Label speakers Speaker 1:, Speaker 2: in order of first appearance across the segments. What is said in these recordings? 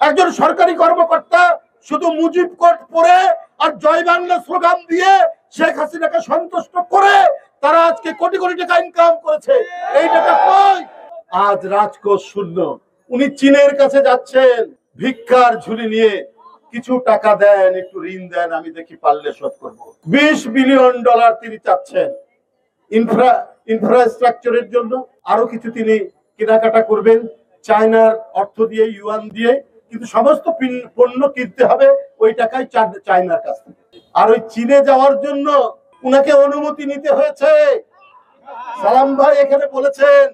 Speaker 1: একজন সরকারি কর্মকর্তা শুধু মুজিব কোট পরে আর জয় বাংলা স্লোগান দিয়ে শেখ হাসিনাকে সন্তুষ্ট করে তারা আজকে কোটি কোটি টাকা ইনকাম করেছে। এই টাকা কই? আজ রাজকোষ শূন্য। উনি চীনের কাছে যাচ্ছেন ভিক্ষার ঝুলি নিয়ে, কিছু টাকা দেন, একটু ঋণ দেন, আমি দেখি পারলে শোধ করবো। $20 বিলিয়ন তিনি চাচ্ছেন ইনফ্রাস্ট্রাকচারের জন্য। আরো কিছু তিনি কেনাকাটা করবেন চায়নার অর্থ দিয়ে, ইউয়ান দিয়ে, কিন্তু সমস্ত পণ্য কিনতে হবে ওই টাকায় চায়নার কাছ থেকে। আর ওই চীনে যাওয়ার জন্য উনাকে অনুমতি নিতে হয়েছে। সালাম ভাই এখানে বলেছেন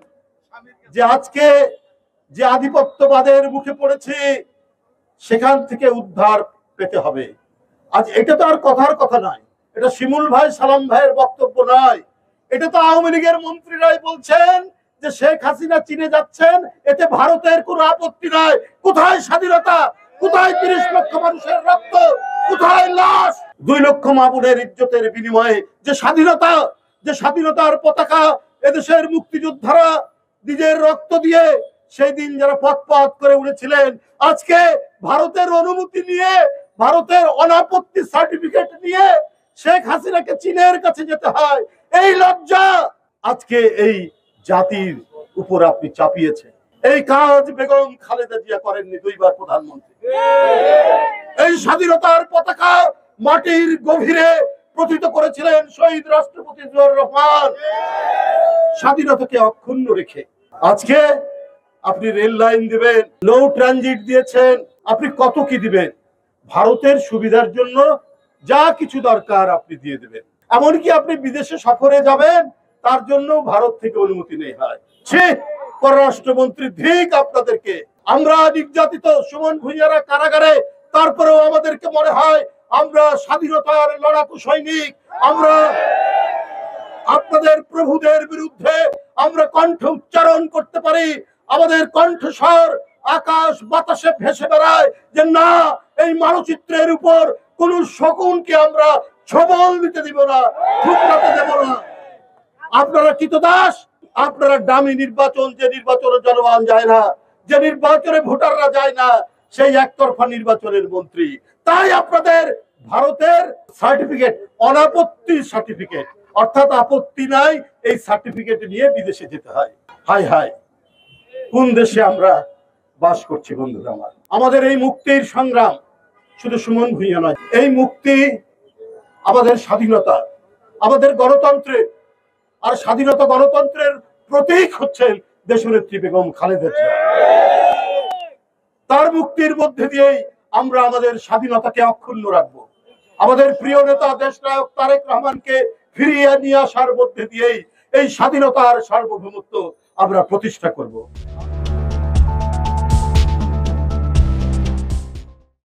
Speaker 1: যে আজকে যে আধিপত্যবাদের মুখে পড়েছে সেখান থেকে উদ্ধার পেতে হবে। আজ এটা তো আর কথার কথা নয়, এটা শিমুল ভাই সালাম ভাইয়ের বক্তব্য নয়, এটা তো আওয়ামী লীগের মন্ত্রীরাই বলছেন যে শেখ হাসিনা চীনে যাচ্ছেন, এতে ভারতের কোনো আপত্তি নাই। কোথায় স্বাধীনতা? কোথায় 30 লক্ষ মানুষের রক্ত? কোথায় লাশ? 2 লক্ষ মা বোনের ইজ্জতের বিনিময়ে যে স্বাধীনতা, যে স্বাধীনতার পতাকা এদেশের মুক্তিযোদ্ধারা নিজের রক্ত দিয়ে সেই দিন যারা পথ করে উড়েছিলেন, আজকে ভারতের অনুমতি নিয়ে, ভারতের অনাপত্তি সার্টিফিকেট নিয়ে শেখ হাসিনাকে চীনের কাছে যেতে হয়। এই লজ্জা আজকে এই জাতির উপর আপনি চাপিয়েছেন। এই কাজ বেগম খালেদা জিয়া করেননি, 2 বার প্রধানমন্ত্রী। এই স্বাধীনতার পতাকা মাটির গভীরে প্রথিত করেছিলেন শহীদ রাষ্ট্রপতি জিয়াউর রহমান। স্বাধীনতাকে অক্ষুণ্ণ রেখে আজকে আপনি রেল লাইন দিবেন, নো ট্রানজিট দিয়েছেন, আপনি কত কি দিবেন? ভারতের সুবিধার জন্য যা কিছু দরকার আপনি দিয়ে দেবেন। এমনকি আপনি বিদেশে সফরে যাবেন, তার জন্য ভারত থেকে অনুমতি নেই হয়। পররাষ্ট্রমন্ত্রী ধিক আপনাদেরকে। আমরা নির্যাতিত সুমন ভুঁইয়ারা কারাগারে, তারপরেও আমাদেরকে মনে হয় আমরা স্বাধীনতার লড়াকু সৈনিক। আমরা আপনাদের প্রভুদের বিরুদ্ধে আমরা কণ্ঠ উচ্চারণ করতে পারি। আমাদের কণ্ঠস্বর আকাশ বাতাসে ভেসে বেড়ায় যে না, এই মানচিত্রের উপর কোন শকুনকে আমরা ছবল দিতে দিব না, ঠুকরাতে দেব না। আপনারা কৃতদাস, আপনারা দামি নির্বাচন, যে নির্বাচনে জনগণ যায় না, যে নির্বাচনে ভোটাররা যায় না, সেই একতরফা নির্বাচনের মন্ত্রী। তাই আপনাদের ভারতের সার্টিফিকেট, অনাপত্তি সার্টিফিকেট, অর্থাৎ আপত্তি নাই, এই সার্টিফিকেট নিয়ে বিদেশে যেতে হয়। হায় হায়, কোন দেশে আমরা বাস করছি বন্ধুরা আমার। আমাদের এই মুক্তির সংগ্রাম শুধু সুমন ভুঁইয়া নয়, এই মুক্তি আমাদের স্বাধীনতা, আমাদের গণতন্ত্রের। আর স্বাধীনতা গণতন্ত্রের প্রতীক হচ্ছেন দেশনেত্রী বেগম খালেদা জিয়া। তার মুক্তির মধ্যে দিয়েই আমরা আমাদের স্বাধীনতাকে অক্ষুণ্ণ রাখবো। আমাদের প্রিয় নেতা দেশনায়ক তারেক রহমানকে ফিরিয়ে নিয়ে আসার মধ্যে দিয়েই এই স্বাধীনতার সার্বভৌমত্ব আমরা প্রতিষ্ঠা করব।